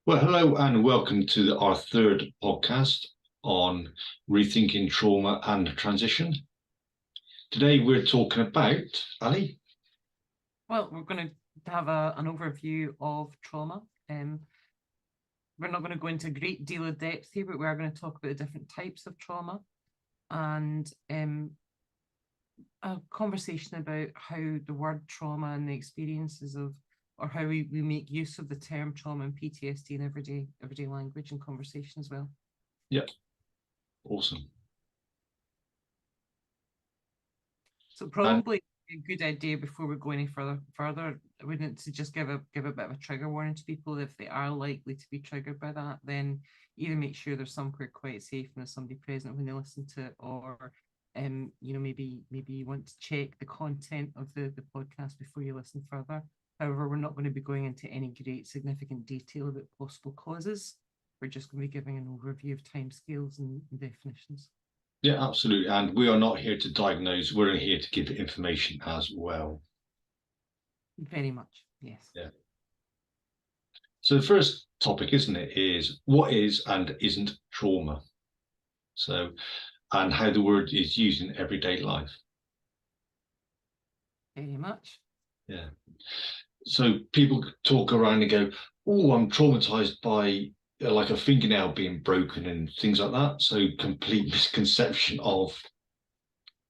Well, hello and welcome to our third podcast on Rethinking Trauma and Transition. Today we're talking about, Ali? Well, we're going to have an overview of trauma. We're not going to go into a great deal of depth here, but we are going to talk about the different types of trauma and a conversation about how the word trauma and the experiences of, or how we make use of the term trauma and PTSD in everyday language and conversation as well. Yep. Awesome. So probably a good idea before we go any further, we need to just give a bit of a trigger warning to people. If they are likely to be triggered by that, then either make sure they're somewhere quite safe and there's somebody present when they listen to it, or maybe you want to check the content of the podcast before you listen further. However, we're not going to be going into any great significant detail about possible causes. We're just going to be giving an overview of timescales and definitions. Yeah, absolutely. And we are not here to diagnose, we're here to give information as well. Very much, yes. Yeah. So the first topic, isn't it, is what is and isn't trauma? So, and how the word is used in everyday life. Very much. Yeah. So people talk around and go, oh, I'm traumatized by like a fingernail being broken and things like that. So complete misconception of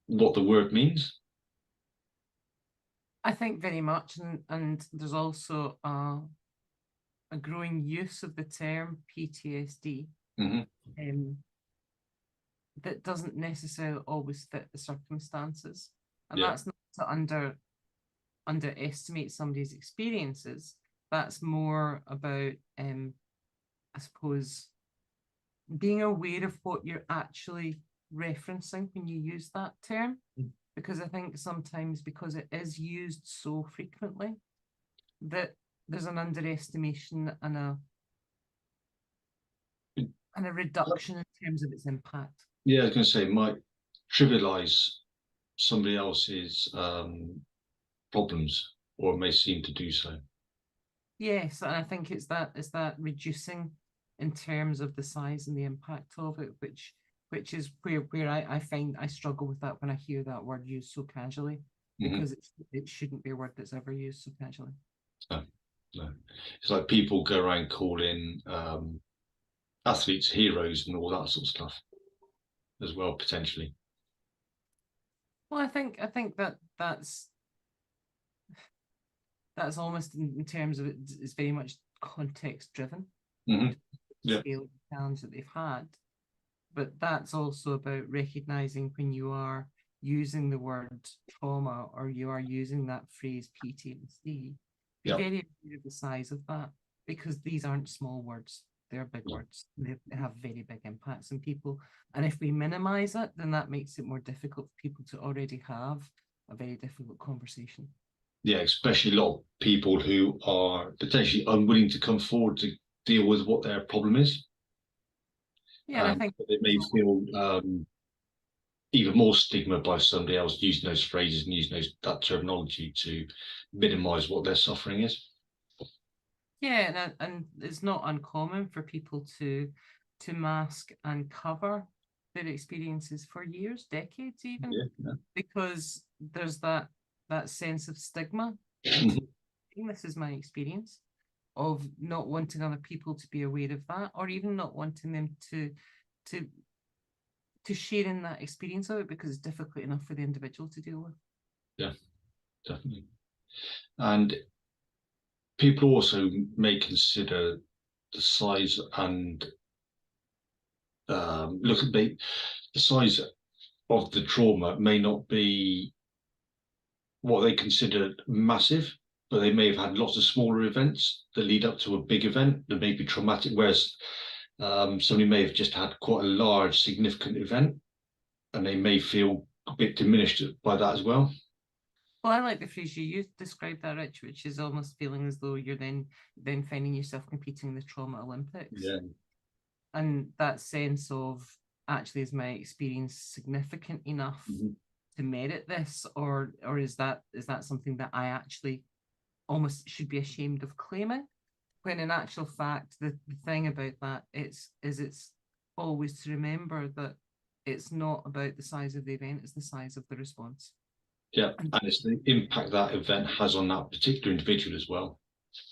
what the word means. I think very much, and there's also a growing use of the term PTSD that doesn't necessarily always fit the circumstances, and that's not to underestimate somebody's experiences. That's more about, I suppose, being aware of what you're actually referencing when you use that term. Because I think sometimes, because it is used so frequently, that there's an underestimation and a reduction in terms of its impact. Yeah, I was going to say, it might trivialize somebody else's problems, or it may seem to do so. Yes, and I think it's that reducing in terms of the size and the impact of it, which is where I find I struggle with that when I hear that word used so casually, because it shouldn't be a word that's ever used so casually. No. It's like people go around calling athletes heroes and all that sort of stuff as well, potentially. Well, I think that's almost in terms of it's very much context driven. Yeah. Scale of the challenge that they've had. But that's also about recognizing when you are using the word trauma or you are using that phrase PTSD, be very aware of the size of that, because these aren't small words. They're big words. They have very big impacts on people. And if we minimize it, then that makes it more difficult for people to already have a very difficult conversation. Yeah, especially a lot of people who are potentially unwilling to come forward to deal with what their problem is. Yeah, I think they may feel even more stigma by somebody else using those phrases and using that terminology to minimize what their suffering is. Yeah, and it's not uncommon for people to mask and cover their experiences for years, decades even, because there's that sense of stigma. This is my experience of not wanting other people to be aware of that, or even not wanting them to share in that experience of it, because it's difficult enough for the individual to deal with. Yeah, definitely. And people also may consider the size and look at the size of the trauma may not be what they consider massive, but they may have had lots of smaller events that lead up to a big event that may be traumatic, whereas somebody may have just had quite a large, significant event, and they may feel a bit diminished by that as well. Well, I like the phrase you used to describe that, Rich, which is almost feeling as though you're then finding yourself competing in the trauma Olympics. Yeah. And that sense of, actually, is my experience significant enough to merit this, or is that something that I actually almost should be ashamed of claiming? when in actual fact, the thing about that it's always to remember that it's not about the size of the event, it's the size of the response. Yeah, and it's the impact that event has on that particular individual as well,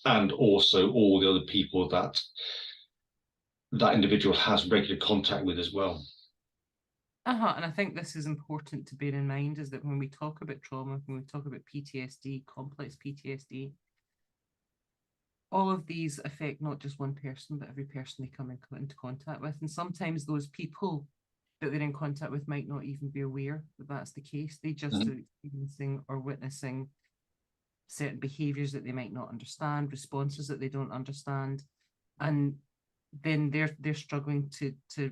and also all the other people that that individual has regular contact with as well. And I think this is important to bear in mind, is that when we talk about trauma, when we talk about PTSD, complex PTSD, all of these affect not just one person, but every person they come into contact with. And sometimes those people that they're in contact with might not even be aware that that's the case. They just are experiencing or witnessing certain behaviors that they might not understand, responses that they don't understand. And then they're struggling to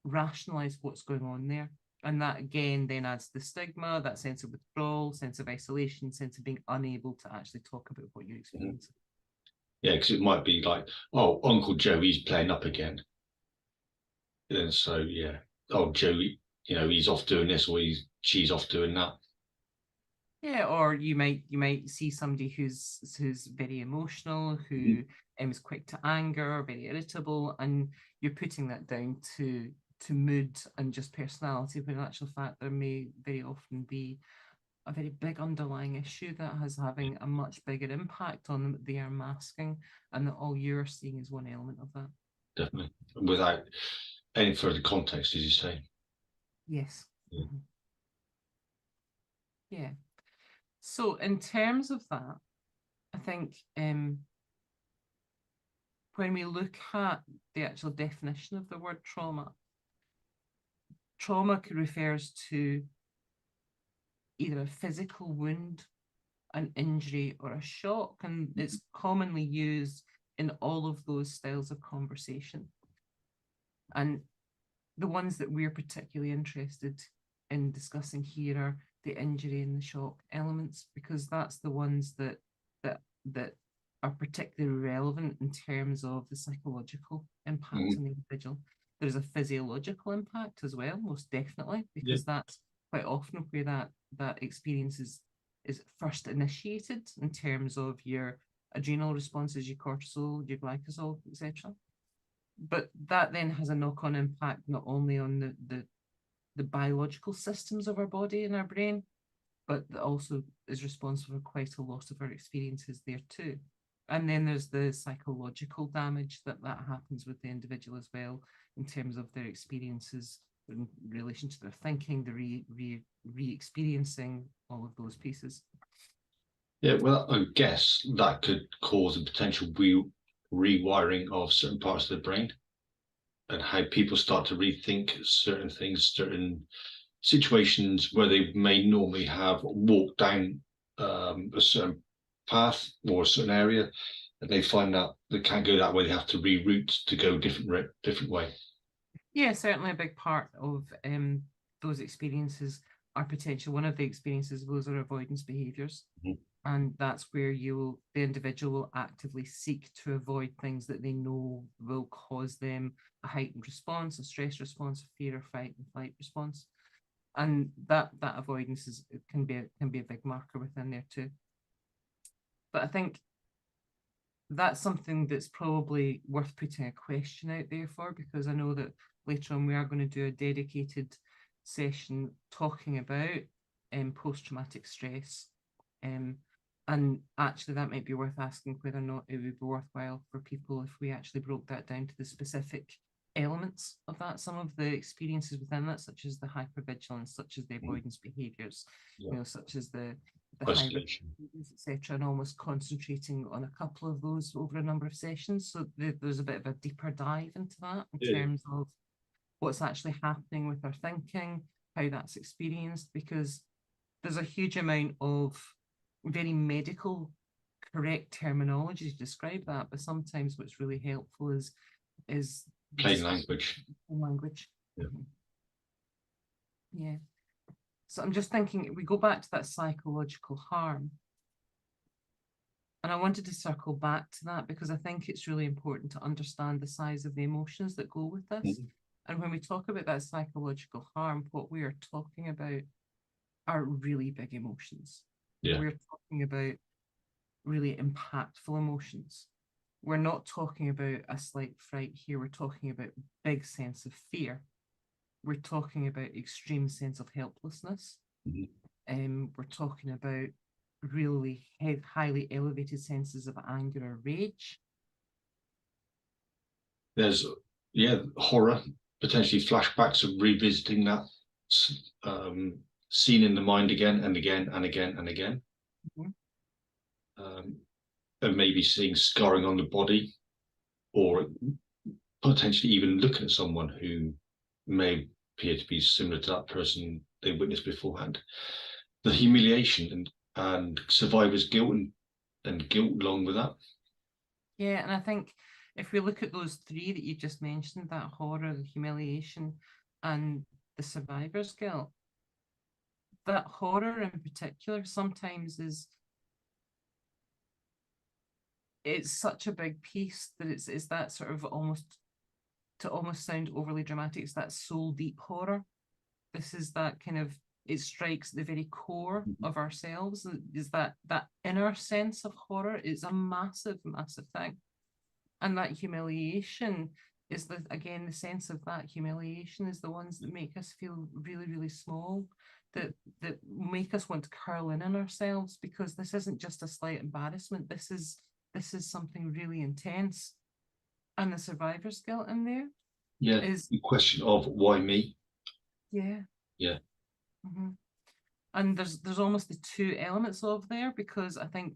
rationalize what's going on there. And that again then adds the stigma, that sense of withdrawal, sense of isolation, sense of being unable to actually talk about what you're experiencing. Yeah, because it might be like, oh, Uncle Joe, he's playing up again. And so, yeah, oh, Joe, he's off doing this, or she's off doing that. Yeah, or you might see somebody who's very emotional, who is quick to anger, very irritable, and you're putting that down to mood and just personality, when in actual fact there may very often be a very big underlying issue that has having a much bigger impact on them that they are masking, and that all you're seeing is one element of that. Definitely, without any further context, as you say. Yes. Yeah. So in terms of that, I think when we look at the actual definition of the word trauma refers to either a physical wound, an injury, or a shock, and it's commonly used in all of those styles of conversation. And the ones that we're particularly interested in discussing here are the injury and the shock elements, because that's the ones that are particularly relevant in terms of the psychological impact on the individual. There's a physiological impact as well, most definitely, because that's quite often where that experience is first initiated in terms of your adrenal responses, your cortisol, your glycosol, etc. But that then has a knock-on impact not only on the biological systems of our body and our brain, but that also is responsible for quite a lot of our experiences there too. And then there's the psychological damage that happens with the individual as well, in terms of their experiences in relation to their thinking, the re-experiencing all of those pieces. Yeah, well, I guess that could cause a potential rewiring of certain parts of the brain, and how people start to rethink certain things, certain situations where they may normally have walked down a certain path or a certain area, and they find that they can't go that way. They have to reroute to go different way. Yeah, certainly a big part of those experiences are potential. One of the experiences, those are avoidance behaviors. And that's where the individual will actively seek to avoid things that they know will cause them a heightened response, a stress response, a fear or fight and flight response. And that avoidance can be a big marker within there too. But I think that's something that's probably worth putting a question out there for, because I know that later on we are going to do a dedicated session talking about post-traumatic stress. And actually that might be worth asking whether or not it would be worthwhile for people if we actually broke that down to the specific elements of that, some of the experiences within that, such as the hypervigilance, such as the avoidance behaviors, such as the high risk, etc., and almost concentrating on a couple of those over a number of sessions. So there's a bit of a deeper dive into that in terms of what's actually happening with our thinking, how that's experienced, because there's a huge amount of very medical correct terminology to describe that, but sometimes what's really helpful is plain language. Yeah. So I'm just thinking, we go back to that psychological harm, and I wanted to circle back to that because I think it's really important to understand the size of the emotions that go with this. And when we talk about that psychological harm, what we are talking about are really big emotions. We're talking about really impactful emotions. we're not talking about a slight fright here. We're talking about big sense of fear. We're talking about extreme sense of helplessness. We're talking about really highly elevated senses of anger or rage. There's, horror, potentially flashbacks of revisiting that scene in the mind again and again and again and again. And maybe seeing scarring on the body, or potentially even looking at someone who may appear to be similar to that person they witnessed beforehand. The humiliation and survivor's guilt and guilt along with that. Yeah, and I think if we look at those three that you just mentioned, that horror, the humiliation, and the survivor's guilt, that horror in particular sometimes it's such a big piece that it's that sort of almost sound overly dramatic, it's that soul deep horror. This is that kind of, it strikes the very core of ourselves, is that inner sense of horror is a massive thing. And that humiliation is again the sense of that humiliation is the ones that make us feel really, really small, that make us want to curl in ourselves, because this isn't just a slight embarrassment, this is something really intense. And the survivor's guilt in there is the question of why me. And there's almost the two elements of there, because I think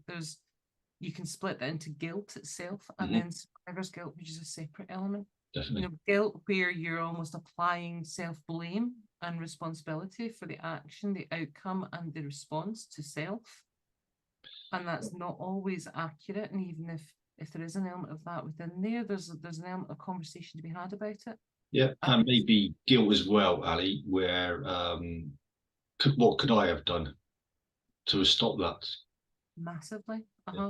you can split that into guilt itself and then survivor's guilt, which is a separate element. Definitely. Guilt where you're almost applying self-blame and responsibility for the action, the outcome, and the response to self. And that's not always accurate. And even if there is an element of that within there, there's an element of conversation to be had about it. Yeah, and maybe guilt as well, Ali, where what could I have done to stop that? Massively.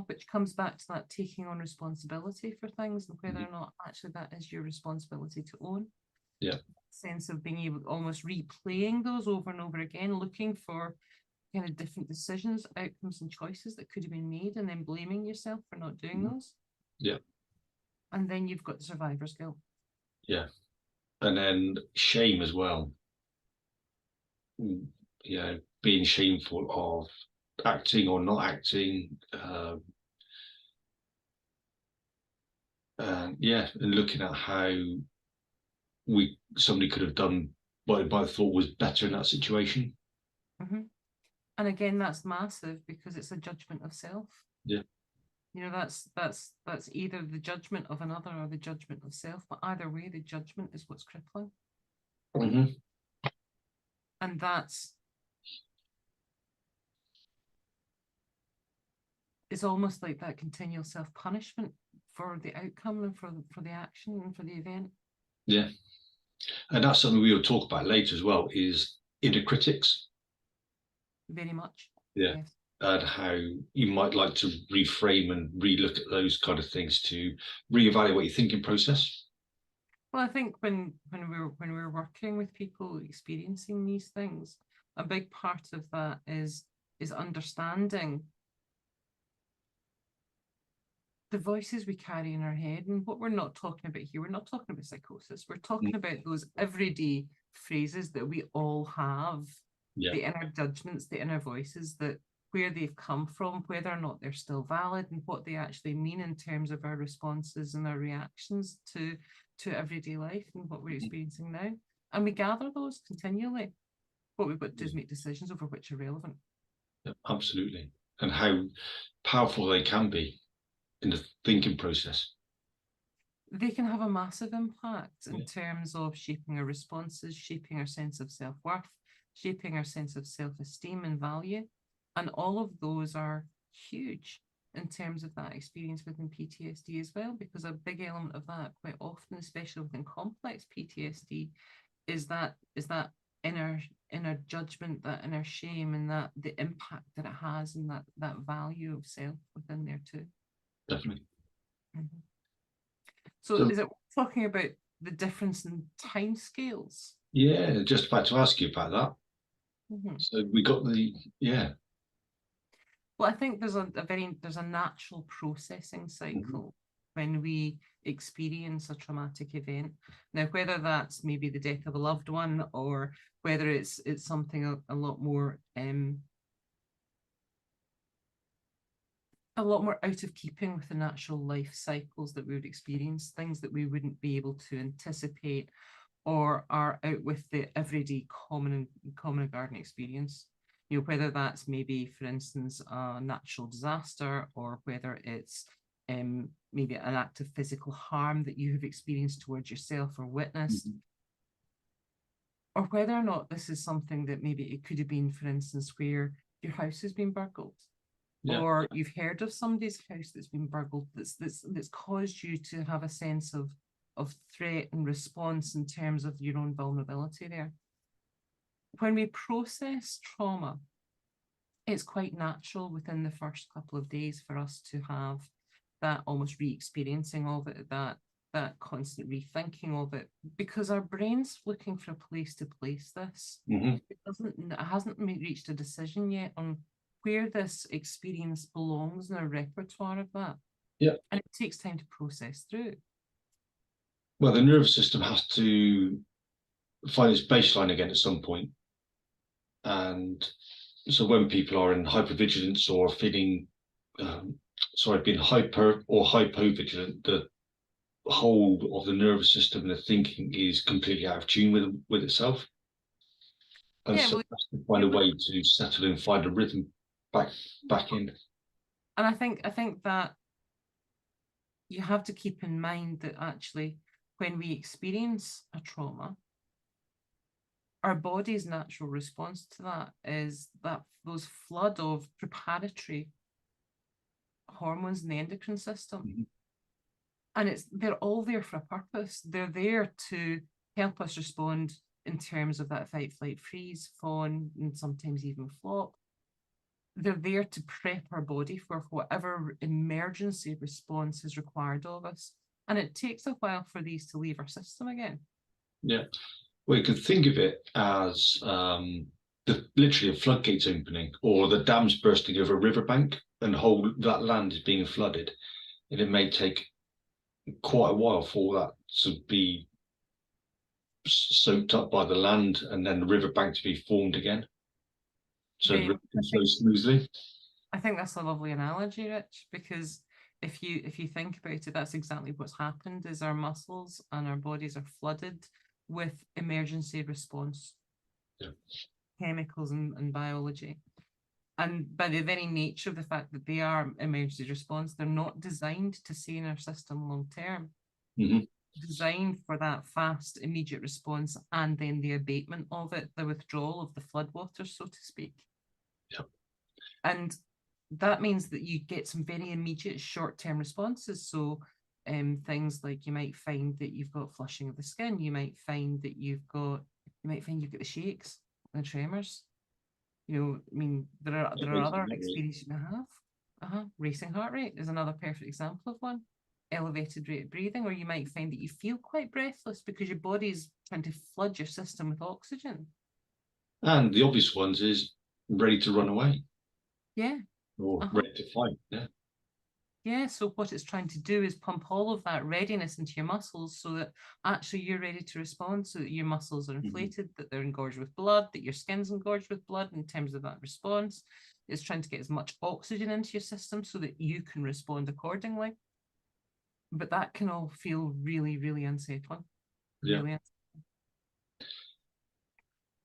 Which comes back to that taking on responsibility for things and whether or not actually that is your responsibility to own. Sense of being able to almost replaying those over and over again, looking for kind of different decisions, outcomes, and choices that could have been made, and then blaming yourself for not doing those. And then you've got the survivor's guilt. And then shame as well. Being shameful of acting or not acting. And looking at how somebody could have done what I thought was better in that situation. And again, that's massive, because it's a judgment of self. That's either the judgment of another or the judgment of self, but either way, the judgment is what's crippling. And it's almost like that continual self-punishment for the outcome and for the action and for the event. And that's something we will talk about later as well, is inner critics. Very much. Yes. And how you might like to reframe and relook at those kind of things to reevaluate your thinking process. Well, I think when we're working with people experiencing these things, a big part of that is understanding the voices we carry in our head. And what we're not talking about here, we're not talking about psychosis. We're talking about those everyday phrases that we all have, the inner judgments, the inner voices, that where they've come from, whether or not they're still valid, and what they actually mean in terms of our responses and our reactions to everyday life and what we're experiencing now. And we gather those continually. What we've got to do is make decisions over which are relevant. Absolutely. And how powerful they can be in the thinking process. They can have a massive impact in terms of shaping our responses, shaping our sense of self-worth, shaping our sense of self-esteem and value. And all of those are huge in terms of that experience within PTSD as well, because a big element of that quite often, especially within complex PTSD, is that inner judgment, that inner shame, and that the impact that it has, and that value of self within there too. Definitely. So is it talking about the difference in timescales? Yeah, just about to ask you about that. So we got Well, I think there's a natural processing cycle when we experience a traumatic event. Now, whether that's maybe the death of a loved one, or whether it's something a lot more out of keeping with the natural life cycles that we would experience, things that we wouldn't be able to anticipate, or are out with the everyday common garden experience. You know, whether that's maybe, for instance, a natural disaster, or whether it's maybe an act of physical harm that you have experienced towards yourself or witnessed, or whether or not this is something that maybe it could have been, for instance, where your house has been burgled, or you've heard of somebody's house that's been burgled, that's caused you to have a sense of threat and response in terms of your own vulnerability there. When we process trauma, it's quite natural within the first couple of days for us to have that almost re-experiencing of it, that constant rethinking of it, because our brain's looking for a place to place this. It hasn't reached a decision yet on where this experience belongs in a repertoire of that. And it takes time to process through. Well, the nervous system has to find its baseline again at some point. And so when people are in hypervigilance or feeling, being hyper or hypovigilant, the whole of the nervous system and the thinking is completely out of tune with itself. And so has to find a way to settle and find a rhythm back in. And I think that you have to keep in mind that actually when we experience a trauma, our body's natural response to that is that those flood of preparatory hormones in the endocrine system. And they're all there for a purpose. They're there to help us respond in terms of that fight, flight, freeze, fawn, and sometimes even flop. They're there to prep our body for whatever emergency response is required of us. And it takes a while for these to leave our system again. Yeah. Well, you could think of it as literally a floodgates opening, or the dams bursting over a riverbank, and that land is being flooded. And it may take quite a while for that to be soaked up by the land, and then the riverbank to be formed again, so the river can flow smoothly. I think that's a lovely analogy, Rich, because if you think about it, that's exactly what's happened. Is our muscles and our bodies are flooded with emergency response chemicals and biology. And by the very nature of the fact that they are emergency response, they're not designed to stay in our system long term. Designed for that fast, immediate response, and then the abatement of it, the withdrawal of the floodwaters, so to speak. And that means that you get some very immediate short-term responses. So things like you might find that you've got flushing of the skin, you might find you've got the shakes and the tremors. You know, I mean, there are other experiences you have. Racing heart rate is another perfect example of one. Elevated rate of breathing, or you might find that you feel quite breathless because your body's trying to flood your system with oxygen. And the obvious ones is ready to run away. Or ready to fight. So what it's trying to do is pump all of that readiness into your muscles so that actually you're ready to respond, so that your muscles are inflated, that they're engorged with blood, that your skin's engorged with blood in terms of that response. It's trying to get as much oxygen into your system so that you can respond accordingly. But that can all feel really, really unsettling.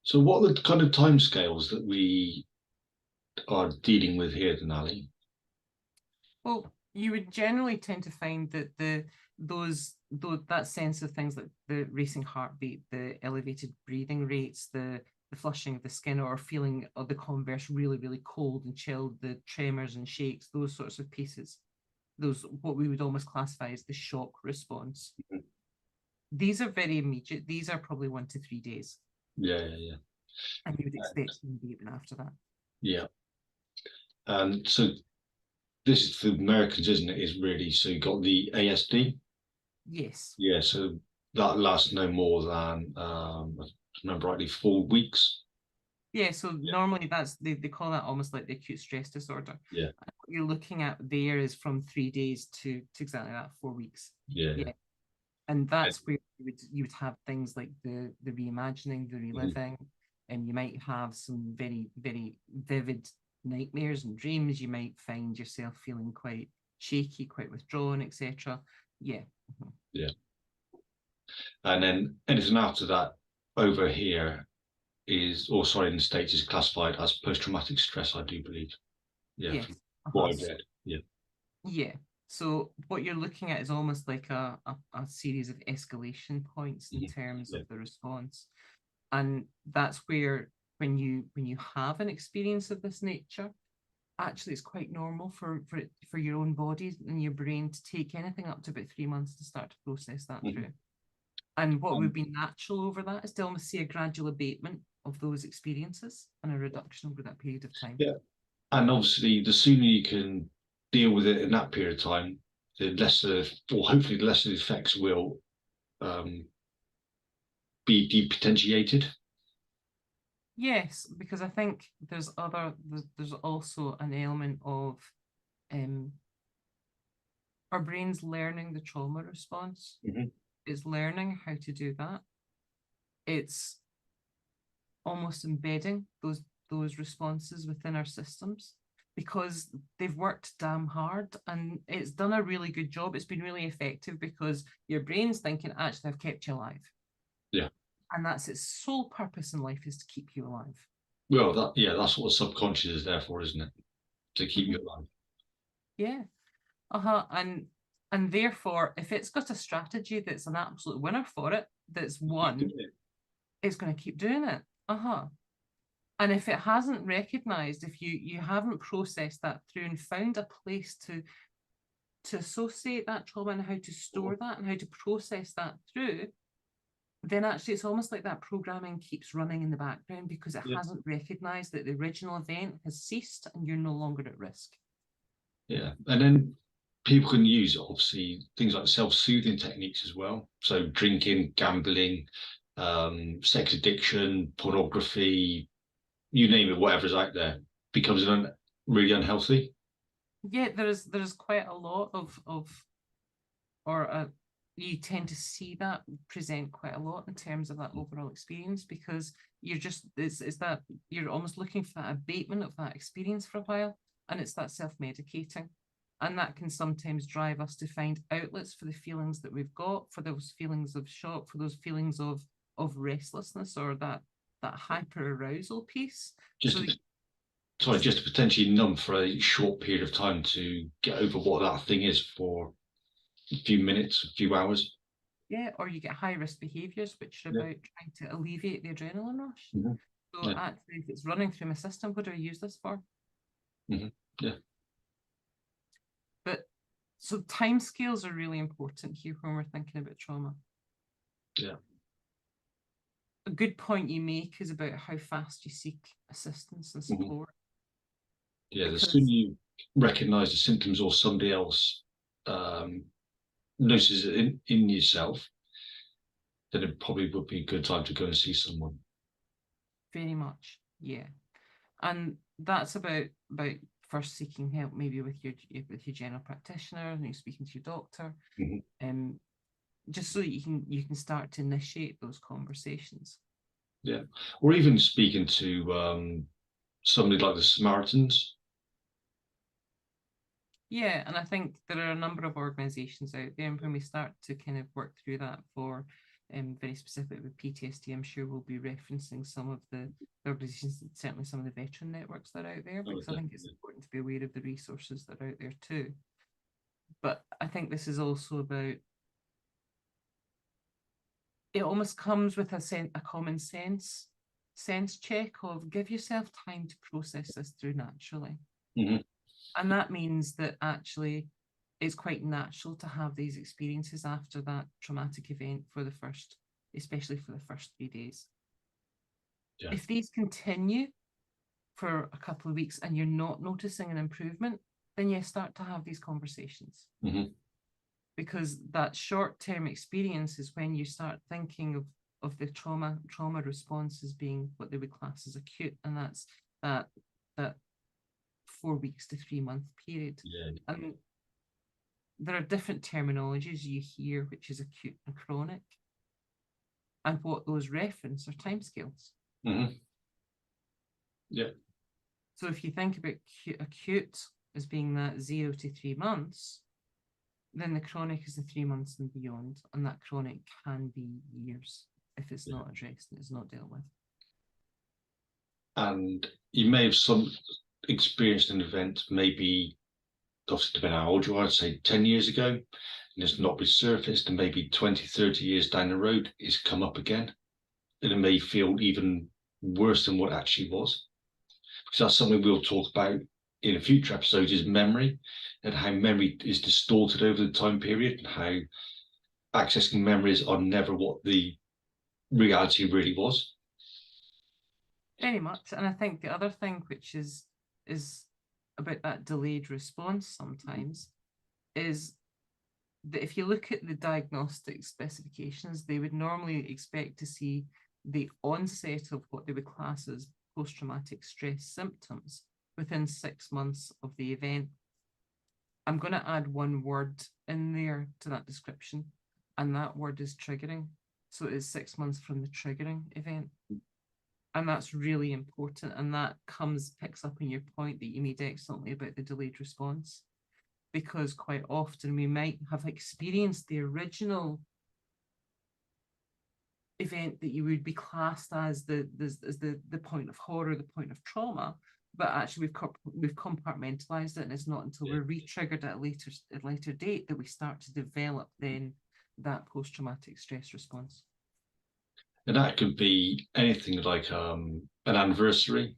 So what are the kind of timescales that we are dealing with here, Denali? Well, you would generally tend to find that that sense of things like the racing heartbeat, the elevated breathing rates, the flushing of the skin, or feeling of the converse really, really cold and chilled, the tremors and shakes, those sorts of pieces, those what we would almost classify as the shock response. These are very immediate. These are probably 1 to 3 days. And you would expect them to be even after that. And so this is for Americans, isn't it? Is really, so you got the ASD. Yes. So that lasts no more than, if I remember rightly, 4 weeks. So normally they call that almost like the acute stress disorder. you're looking at there is from 3 days to exactly that, 4 weeks. Yeah. And that's where you would have things like the reimagining, the reliving, and you might have some very, very vivid nightmares and dreams. You might find yourself feeling quite shaky, quite withdrawn, etc. Yeah. Yeah. And then anything after that over here is, or sorry, in the States is classified as post-traumatic stress, I do believe. Yeah. Yes. What I read. Yeah. Yeah. So what you're looking at is almost like a series of escalation points in terms of the response. And that's where when you have an experience of this nature, actually it's quite normal for your own body and your brain to take anything up to about 3 months to start to process that through. And what would be natural over that is to almost see a gradual abatement of those experiences and a reduction over that period of time. Yeah. And obviously the sooner you can deal with it in that period of time, the lesser, or hopefully the lesser the effects will be depotentiated. Yes, because I think there's also an element of our brain's learning the trauma response. It's learning how to do that. It's almost embedding those responses within our systems because they've worked damn hard and it's done a really good job. It's been really effective because your brain's thinking, actually, I've kept you alive. Yeah. And that's its sole purpose in life, is to keep you alive. Well, that's what the subconscious is there for, isn't it? To keep you alive. Yeah. And therefore, if it's got a strategy that's an absolute winner for it, that's won, it's going to keep doing it. And if it hasn't recognized, if you haven't processed that through and found a place to associate that trauma and how to store that and how to process that through, then actually it's almost like that programming keeps running in the background because it hasn't recognized that the original event has ceased and you're no longer at risk. Yeah. And then people can use, obviously, things like self-soothing techniques as well. So drinking, gambling, sex addiction, pornography, you name it, whatever's out there becomes really unhealthy. Yeah, there's quite a lot you tend to see that present quite a lot in terms of that overall experience because it's that you're almost looking for that abatement of that experience for a while, and it's that self-medicating. And that can sometimes drive us to find outlets for the feelings that we've got, for those feelings of shock, for those feelings of restlessness or that hyper arousal piece. Just to potentially numb for a short period of time to get over what that thing is for a few minutes, a few hours. Yeah, or you get high risk behaviors, which are about trying to alleviate the adrenaline rush. So actually, if it's running through my system, what do I use this for? Yeah. But so timescales are really important here when we're thinking about trauma. Yeah. A good point you make is about how fast you seek assistance and support. Yeah, the sooner you recognize the symptoms or somebody else notices it in yourself, then it probably would be a good time to go and see someone. Very much, yeah. And that's about first seeking help, maybe with your general practitioner, and you're speaking to your doctor, just so that you can start to initiate those conversations. Yeah, or even speaking to somebody like the Samaritans. Yeah, and I think there are a number of organisations out there, and when we start to kind of work through that for very specific with PTSD, I'm sure we'll be referencing some of the organisations, certainly some of the veteran networks that are out there, because I think it's important to be aware of the resources that are out there too. But I think this is also about, it almost comes with a common sense check of give yourself time to process this through naturally. And that means that actually it's quite natural to have these experiences after that traumatic event especially for the first 3 days. Yeah. If these continue for a couple of weeks and you're not noticing an improvement, then you start to have these conversations. Because that short-term experience is when you start thinking of the trauma response as being what they would class as acute, and that's that 4 weeks to 3 month period. Yeah. And there are different terminologies you hear, which is acute and chronic. And what those reference are timescales. Mm-hmm. Yeah. So if you think about acute as being that 0 to 3 months, then the chronic is the 3 months and beyond, and that chronic can be years if it's not addressed and it's not dealt with. And you may have experienced an event, maybe, obviously depending on how old you are, I'd say 10 years ago, and it's not resurfaced, and maybe 20, 30 years down the road, it's come up again. And it may feel even worse than what it actually was. Because that's something we'll talk about in a future episode, is memory, and how memory is distorted over the time period, and how accessing memories are never what the reality really was. Very much. And I think the other thing, which is about that delayed response sometimes, is that if you look at the diagnostic specifications, they would normally expect to see the onset of what they would class as post-traumatic stress symptoms within 6 months of the event. I'm going to add one word in there to that description, and that word is triggering. So it is 6 months from the triggering event. And that's really important. And that picks up on your point that you made excellently about the delayed response. Because quite often we might have experienced the original event that you would be classed as the point of horror, the point of trauma, but actually we've compartmentalized it, and it's not until we're re-triggered at a later date that we start to develop then that post-traumatic stress response. And that could be anything like an anniversary.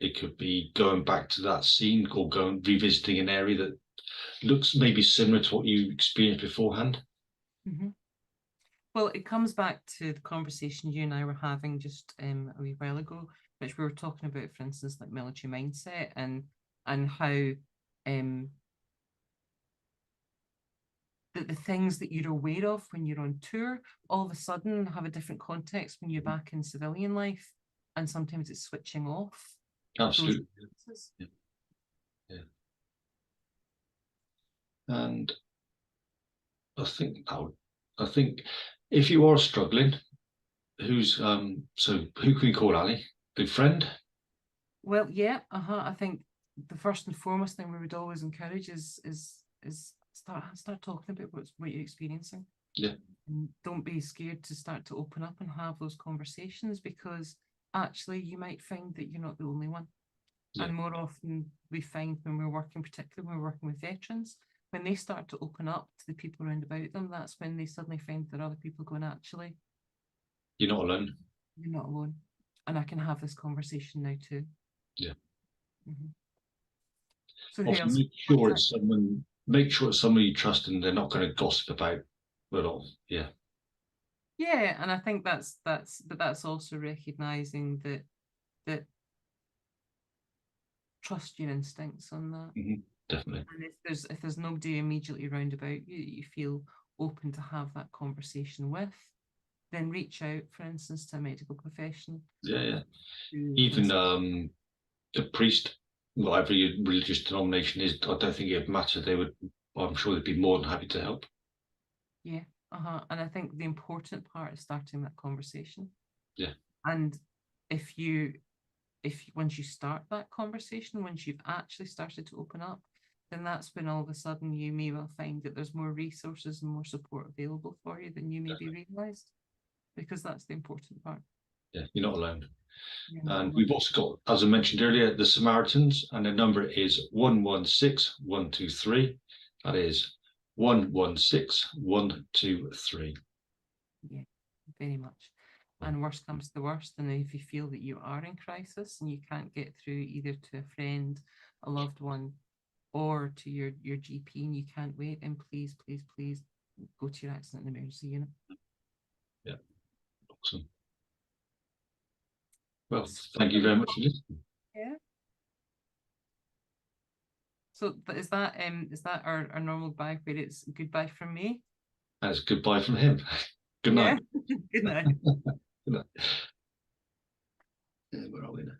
It could be going back to that scene, or revisiting an area that looks maybe similar to what you experienced beforehand. Mm-hmm. Well, it comes back to the conversation you and I were having just a wee while ago, which we were talking about, for instance, like military mindset and how the things that you're aware of when you're on tour all of a sudden have a different context when you're back in civilian life, and sometimes it's switching off. Absolutely. Yeah. And I think if you are struggling, who can we call Ali? Good friend? Well, yeah, I think the first and foremost thing we would always encourage is start talking about what you're experiencing. Yeah. And don't be scared to start to open up and have those conversations, because actually you might find that you're not the only one. Yeah. And more often we find particularly when we're working with veterans, when they start to open up to the people around about them, that's when they suddenly find that other people going, actually, you're not alone. You're not alone. And I can have this conversation now too. Yeah. Mm-hmm. So make sure it's someone you trust, and they're not going to gossip about it all. Yeah. Yeah, and I think that's also recognizing that trust your instincts on that. Mm-hmm. Definitely. And if there's nobody immediately round about you feel open to have that conversation with, then reach out, for instance, to a medical professional. Yeah. Even a priest, whatever your religious denomination is, I don't think it'd matter. I'm sure they'd be more than happy to help. Yeah. And I think the important part is starting that conversation. Yeah. And if once you start that conversation, once you've actually started to open up, then that's when all of a sudden you may well find that there's more resources and more support available for you than you maybe realised, because that's the important part. Yeah, you're not alone. And we've also got, as I mentioned earlier, the Samaritans, and the number is 116123. That is 116123. Yeah, very much. And worst comes to worst, and if you feel that you are in crisis and you can't get through either to a friend, a loved one, or to your GP, and you can't wait, and please go to your accident and emergency unit. Yeah, awesome. Well, thank you very much for listening. Yeah. So is that our normal bye, where it's goodbye from me? That's goodbye from him. Good night. Good night. Good night. Yeah, where are we now?